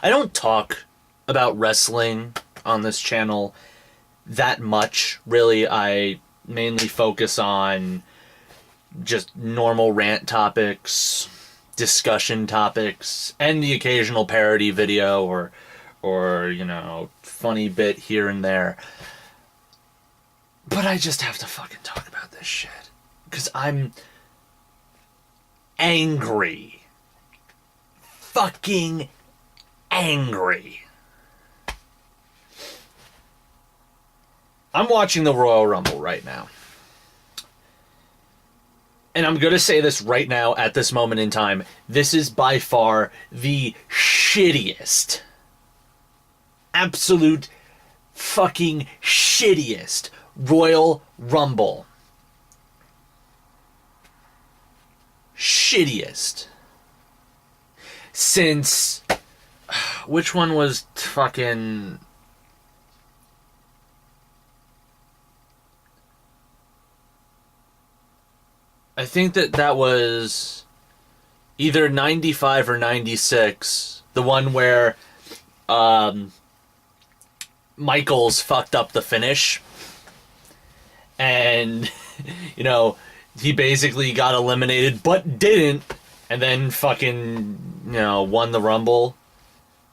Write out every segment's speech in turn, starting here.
I don't talk about wrestling on this channel that much, really. I mainly focus on just normal rant topics, discussion topics, and the occasional parody video or funny bit here and there. But I just have to fucking talk about this shit because I'm angry. Fucking angry. I'm watching the Royal Rumble right now. And I'm going to say this right now at this moment in time. This is by far the shittiest, absolute fucking shittiest Royal Rumble. Shittiest. Since, which one was fucking... I think that was either 95 or 96. The one where Michaels fucked up the finish. And, he basically got eliminated, but didn't. And then fucking, won the Rumble.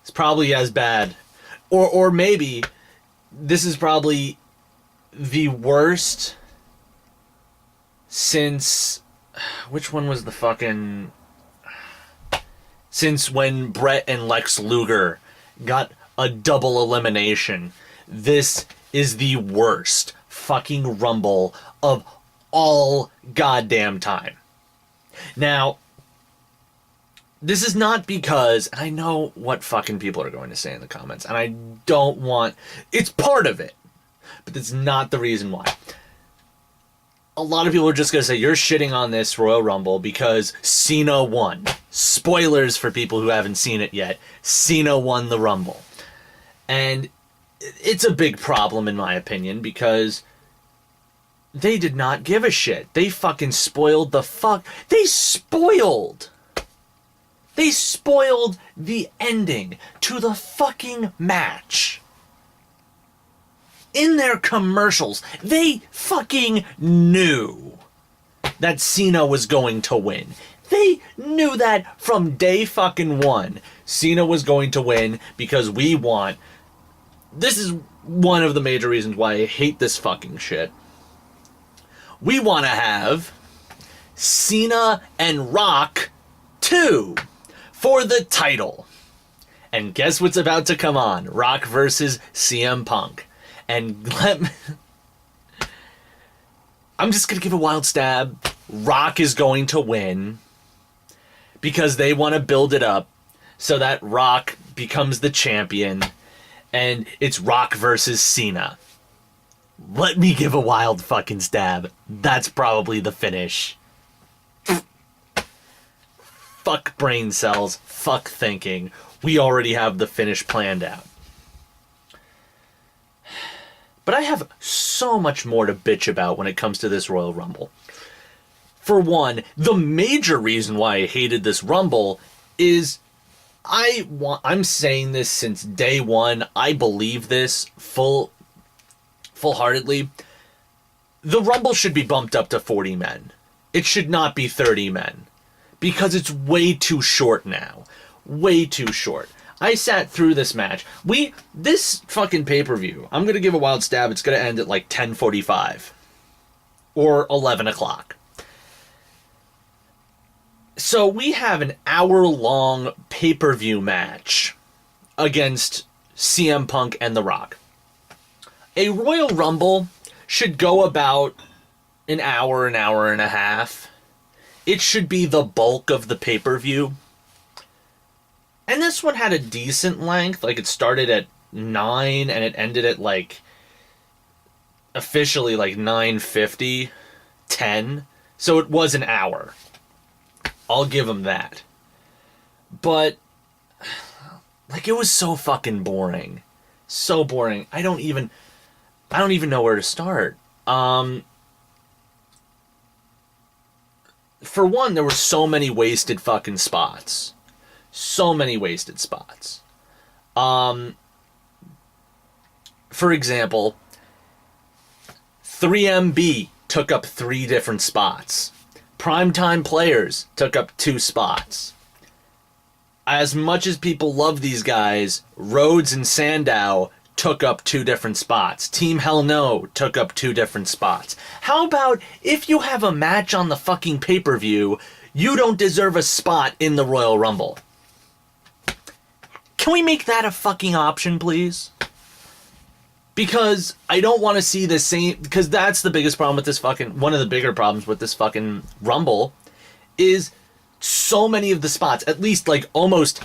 It's probably as bad. Or maybe this is probably the worst since... Which one was the fucking... Since when Brett and Lex Luger got a double elimination. This is the worst fucking Rumble of all goddamn time. Now, this is not because... And I know what fucking people are going to say in the comments. And I don't want... It's part of it. But that's not the reason why. A lot of people are just going to say, you're shitting on this Royal Rumble because Cena won. Spoilers for people who haven't seen it yet. Cena won the Rumble. And it's a big problem, in my opinion, because they did not give a shit. They fucking spoiled the fuck. They spoiled the ending to the fucking match. In their commercials, they fucking knew that Cena was going to win. They knew that from day fucking one. Cena was going to win because we want... This is one of the major reasons why I hate this fucking shit. We want to have Cena and Rock 2 for the title. And guess what's about to come on? Rock versus CM Punk. And I'm just going to give a wild stab. Rock is going to win because they want to build it up so that Rock becomes the champion and it's Rock versus Cena. Let me give a wild fucking stab. That's probably the finish. Fuck brain cells. Fuck thinking. We already have the finish planned out. But I have so much more to bitch about when it comes to this Royal Rumble. For one, the major reason why I hated this Rumble is I'm saying this since day one. I believe this full-heartedly. The Rumble should be bumped up to 40 men. It should not be 30 men. Because it's way too short now. Way too short. I sat through this match. This fucking pay-per-view, I'm going to give a wild stab. It's going to end at like 10:45. Or 11 o'clock. So we have an hour-long pay-per-view match against CM Punk and The Rock. A Royal Rumble should go about an hour and a half. It should be the bulk of the pay-per-view. And this one had a decent length. Like, it started at 9 and it ended at, like, officially, like, 9:50, 10. So it was an hour. I'll give them that. But, like, it was so fucking boring. So boring. I don't even know where to start. For one, there were so many wasted fucking spots. So many wasted spots. For example, 3MB took up 3 different spots. Primetime Players took up 2 spots. As much as people love these guys, Rhodes and Sandow took up 2 different spots. Team Hell No took up 2 different spots. How about if you have a match on the fucking pay-per-view, you don't deserve a spot in the Royal Rumble? Can we make that a fucking option, please? Because I don't want to see the same... Because that's the biggest problem with this fucking... One of the bigger problems with this fucking Rumble is so many of the spots, at least like almost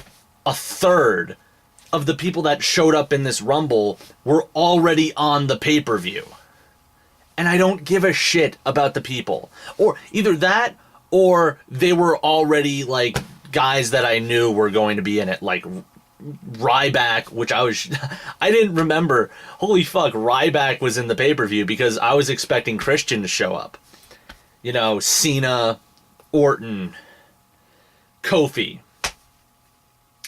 a third of the people that showed up in this Rumble were already on the pay-per-view. And I don't give a shit about the people. Or either that, or they were already like guys that I knew were going to be in it, like Ryback, which I didn't remember. Holy fuck, Ryback was in the pay-per-view because I was expecting Christian to show up. You know, Cena, Orton, Kofi,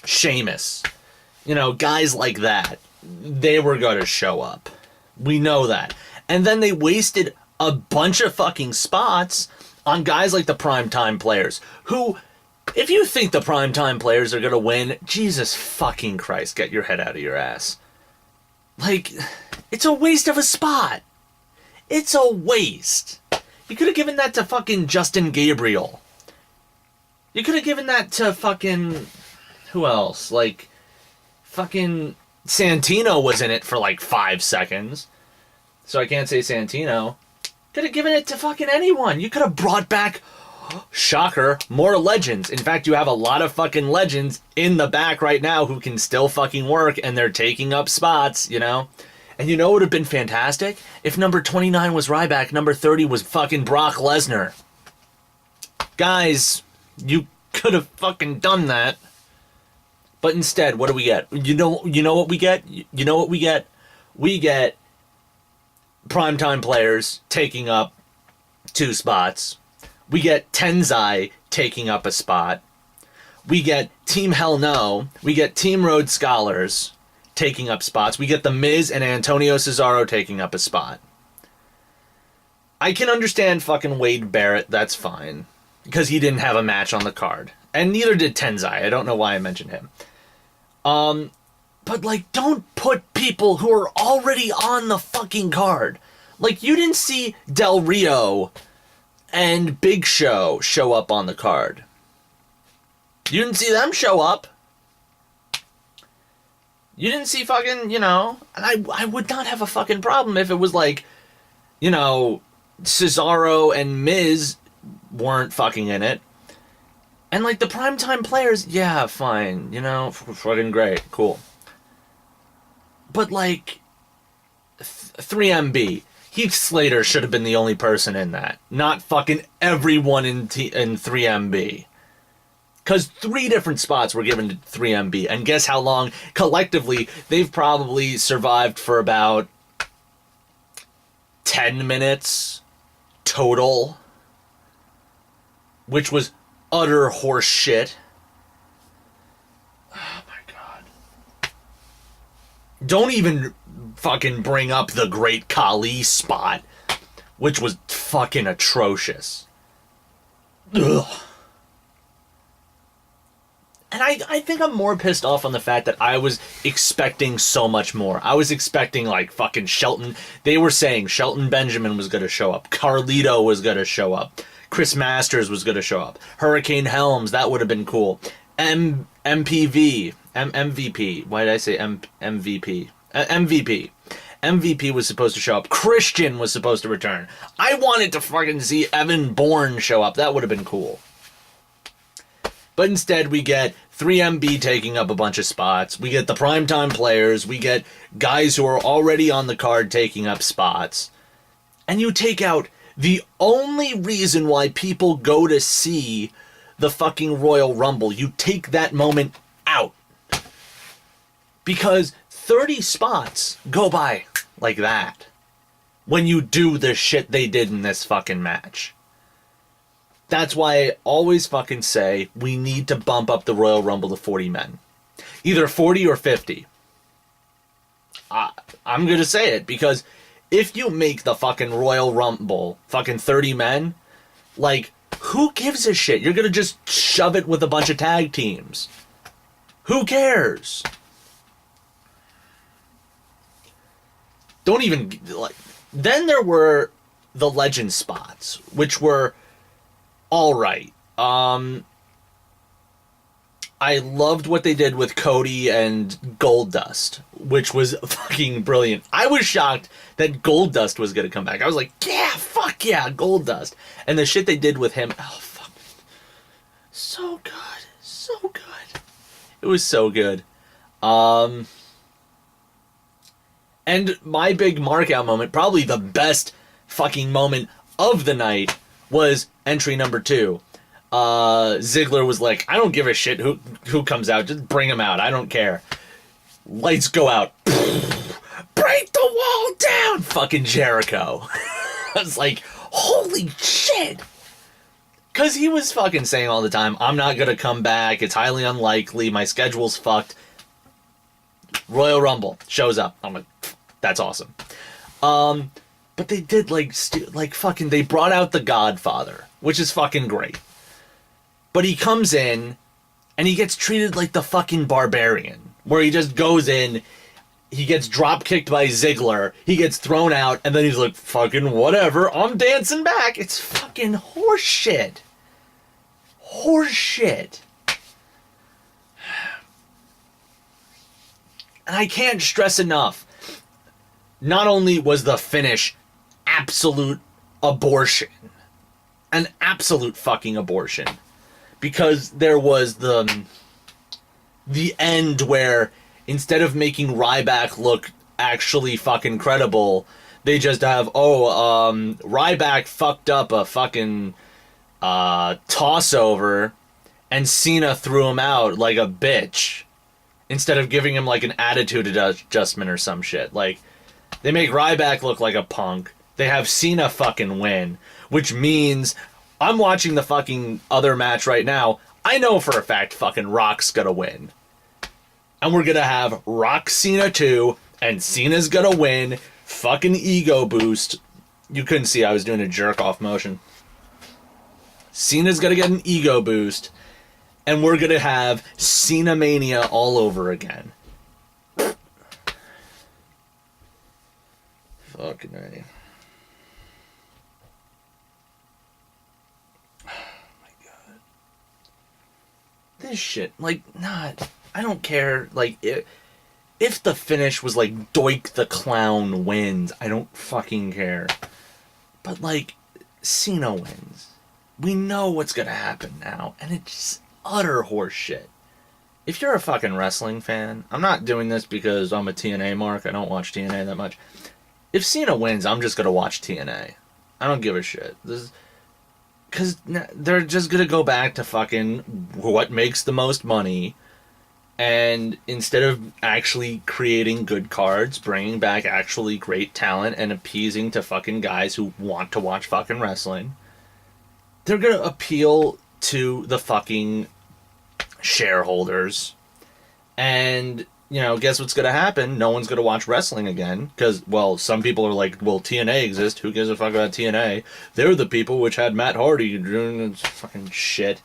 Sheamus. You know, guys like that. They were going to show up. We know that. And then they wasted a bunch of fucking spots on guys like the Primetime Players, who... If you think the Primetime Players are going to win, Jesus fucking Christ, get your head out of your ass. Like, it's a waste of a spot. It's a waste. You could have given that to fucking Justin Gabriel. You could have given that to fucking... Who else? Like, fucking Santino was in it for like 5 seconds. So I can't say Santino. Could have given it to fucking anyone. You could have brought back... Shocker, more legends. In fact, you have a lot of fucking legends in the back right now who can still fucking work, and they're taking up spots, you know? And you know what would have been fantastic? If number 29 was Ryback, number 30 was fucking Brock Lesnar. Guys, you could have fucking done that. But instead, what do we get? You know what we get? You know what we get? We get Primetime Players taking up 2 spots. We get Tenzai taking up a spot. We get Team Hell No. We get Team Rhodes Scholars taking up spots. We get The Miz and Antonio Cesaro taking up a spot. I can understand fucking Wade Barrett. That's fine. Because he didn't have a match on the card. And neither did Tenzai. I don't know why I mentioned him. But, like, don't put people who are already on the fucking card. Like, you didn't see Del Rio... and Big Show up on the card. You didn't see them show up. You didn't see fucking, you know... And I would not have a fucking problem if it was like, you know, Cesaro and Miz weren't fucking in it. And like the Primetime Players, yeah, fine. You know, fucking great, cool. But like, 3MB... Heath Slater should have been the only person in that. Not fucking everyone in 3MB. Because 3 different spots were given to 3MB. And guess how long? Collectively, they've probably survived for about 10 minutes total. Which was utter horse shit. Oh my god. Don't even... fucking bring up the Great Khali spot, which was fucking atrocious. Ugh. And I think I'm more pissed off on the fact that I was expecting so much more. I was expecting, like, fucking Shelton. They were saying Shelton Benjamin was going to show up. Carlito was going to show up. Chris Masters was going to show up. Hurricane Helms, that would have been cool. MVP. Why did I say MVP? MVP. MVP was supposed to show up. Christian was supposed to return. I wanted to fucking see Evan Bourne show up. That would have been cool. But instead, we get 3MB taking up a bunch of spots. We get the Primetime Players. We get guys who are already on the card taking up spots. And you take out the only reason why people go to see the fucking Royal Rumble. You take that moment out. Because 30 spots go by like that when you do the shit they did in this fucking match. That's why I always fucking say we need to bump up the Royal Rumble to 40 men. Either 40 or 50. I'm gonna say it, because if you make the fucking Royal Rumble fucking 30 men, like, who gives a shit? You're gonna just shove it with a bunch of tag teams. Who cares? Don't even, like, then there were the legend spots, which were alright. I loved what they did with Cody and Goldust, which was fucking brilliant. I was shocked that Goldust was going to come back. I was like, yeah, fuck yeah, Goldust. And the shit they did with him, oh, fuck. So good. So good. It was so good. And my big markout moment, probably the best fucking moment of the night, was entry number 2. Ziggler was like, I don't give a shit who comes out, just bring him out, I don't care. Lights go out. Break the wall down! Fucking Jericho. I was like, holy shit! Because he was fucking saying all the time, I'm not gonna come back, it's highly unlikely, my schedule's fucked. Royal Rumble shows up. I'm like, that's awesome. But they did fucking, they brought out the Godfather, which is fucking great. But he comes in, and he gets treated like the fucking Barbarian. Where he just goes in, he gets drop-kicked by Ziggler, he gets thrown out, and then he's like, fucking whatever, I'm dancing back. It's fucking horseshit. Horseshit. And I can't stress enough, not only was the finish absolute abortion, an absolute fucking abortion, because there was the end where instead of making Ryback look actually fucking credible, they just have, Ryback fucked up a fucking toss over and Cena threw him out like a bitch, instead of giving him like an attitude adjustment or some shit. Like, they make Ryback look like a punk, they have Cena fucking win, which means I'm watching the fucking other match right now. I know for a fact fucking Rock's gonna win. And we're gonna have Rock Cena 2, and Cena's gonna win. Fucking ego boost. You couldn't see I was doing a jerk-off motion. Cena's gonna get an ego boost, and we're gonna have Cena Mania all over again. Fucking right. This shit, like, I don't care, like, if the finish was like Doink the Clown wins, I don't fucking care. But, like, Cena wins. We know what's gonna happen now, and it's utter horseshit. If you're a fucking wrestling fan, I'm not doing this because I'm a TNA mark, I don't watch TNA that much. If Cena wins, I'm just gonna watch TNA. I don't give a shit. Because they're just going to go back to fucking what makes the most money, and instead of actually creating good cards, bringing back actually great talent and appeasing to fucking guys who want to watch fucking wrestling, they're going to appeal to the fucking shareholders. And, you know, guess what's going to happen? No one's going to watch wrestling again. Because, well, some people are like, well, TNA exists. Who gives a fuck about TNA? They're the people which had Matt Hardy doing fucking shit.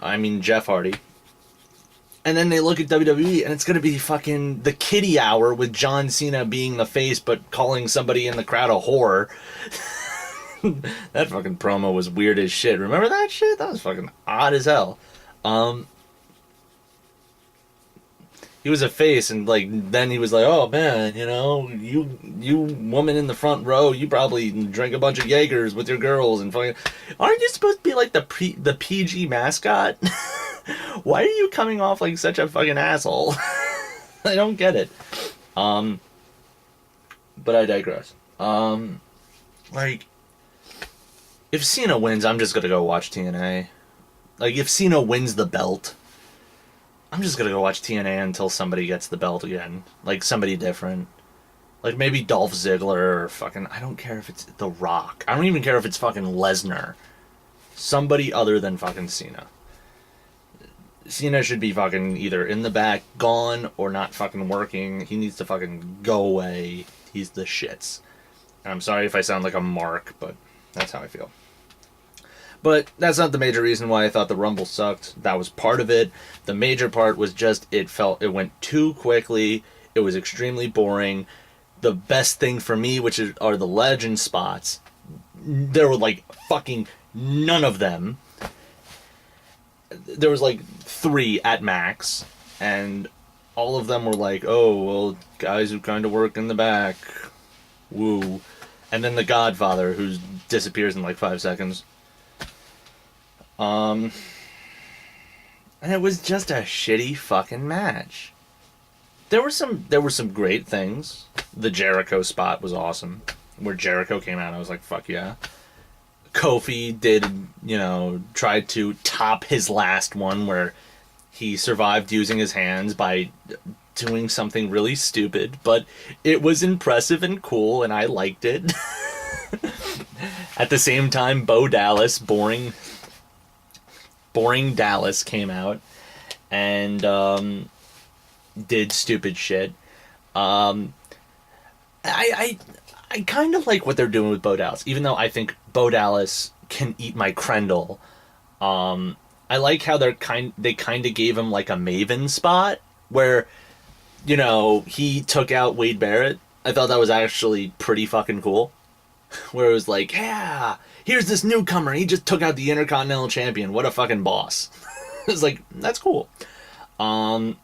I mean, Jeff Hardy. And then they look at WWE, and it's going to be fucking the kiddie hour with John Cena being the face, but calling somebody in the crowd a whore. That fucking promo was weird as shit. Remember that shit? That was fucking odd as hell. He was a face, and like then he was like, "Oh man, you know, you woman in the front row, you probably drink a bunch of Jaegers with your girls and fucking. Aren't you supposed to be like the PG mascot? Why are you coming off like such a fucking asshole? I don't get it. But I digress. Like, if Cena wins, I'm just gonna go watch TNA. Like, if Cena wins the belt, I'm just gonna go watch TNA until somebody gets the belt again. Like, somebody different. Like, maybe Dolph Ziggler or fucking... I don't care if it's The Rock. I don't even care if it's fucking Lesnar. Somebody other than fucking Cena. Cena should be fucking either in the back, gone, or not fucking working. He needs to fucking go away. He's the shits. And I'm sorry if I sound like a mark, but that's how I feel. But that's not the major reason why I thought the Rumble sucked. That was part of it. The major part was just it went too quickly. It was extremely boring. The best thing for me, which are the legend spots, there were like fucking none of them. There was like 3 at max, and all of them were like, oh, well, guys who kind of work in the back. Woo. And then the Godfather, who disappears in like 5 seconds. And it was just a shitty fucking match. There were some great things. The Jericho spot was awesome. Where Jericho came out, I was like, fuck yeah. Kofi did, tried to top his last one where he survived using his hands by doing something really stupid, but it was impressive and cool, and I liked it. At the same time, Bo Dallas, boring Dallas came out and did stupid shit. I kind of like what they're doing with Bo Dallas, even though I think Bo Dallas can eat my crendel. I like how they kind of gave him like a Maven spot where, he took out Wade Barrett. I thought that was actually pretty fucking cool. Where it was like, yeah, here's this newcomer. He just took out the Intercontinental Champion. What a fucking boss. It's like, that's cool. But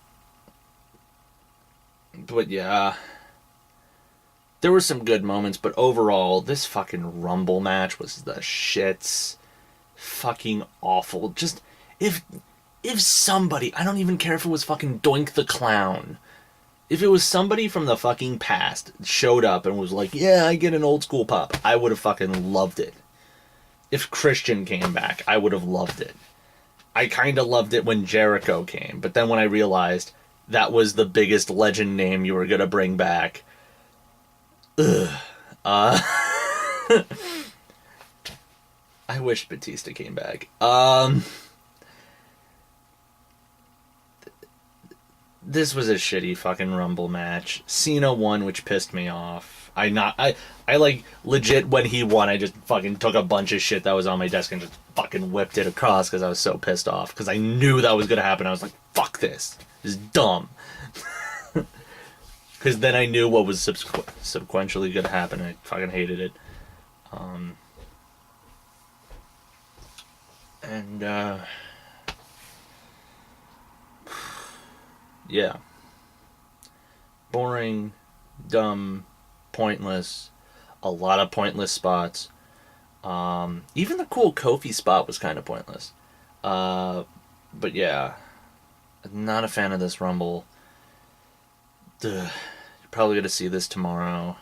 yeah, there were some good moments, but overall, this fucking Rumble match was the shits. Fucking awful. Just, if somebody, I don't even care if it was fucking Doink the Clown. If it was somebody from the fucking past showed up and was like, yeah, I get an old school pop, I would have fucking loved it. If Christian came back, I would have loved it. I kind of loved it when Jericho came, but then when I realized that was the biggest legend name you were going to bring back, I wish Batista came back. This was a shitty fucking Rumble match. Cena won, which pissed me off. I like legit when he won, I just fucking took a bunch of shit that was on my desk and just fucking whipped it across because I was so pissed off because I knew that was gonna happen. I was like, fuck this. This is dumb. Because then I knew what was subsequently gonna happen. I fucking hated it. Yeah. Boring, dumb, pointless, a lot of pointless spots. Even the cool Kofi spot was kind of pointless. But yeah, not a fan of this Rumble. You're probably going to see this tomorrow.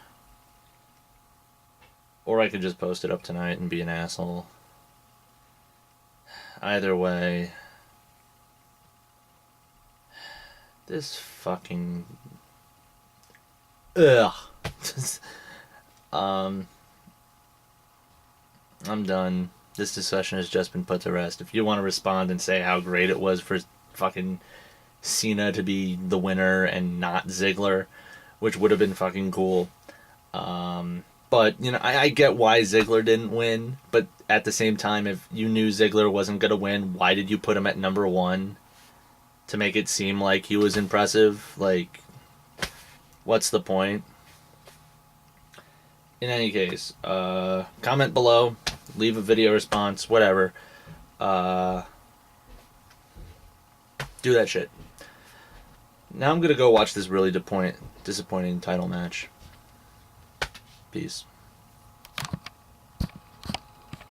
Or I could just post it up tonight and be an asshole. Either way, this fucking... Ugh. I'm done. This discussion has just been put to rest. If you want to respond and say how great it was for fucking Cena to be the winner and not Ziggler, which would have been fucking cool. But, I get why Ziggler didn't win, but at the same time, if you knew Ziggler wasn't going to win, why did you put him at number 1? To make it seem like he was impressive? Like, what's the point? In any case, comment below, leave a video response, whatever. Do that shit. Now I'm gonna go watch this really disappointing title match. Peace.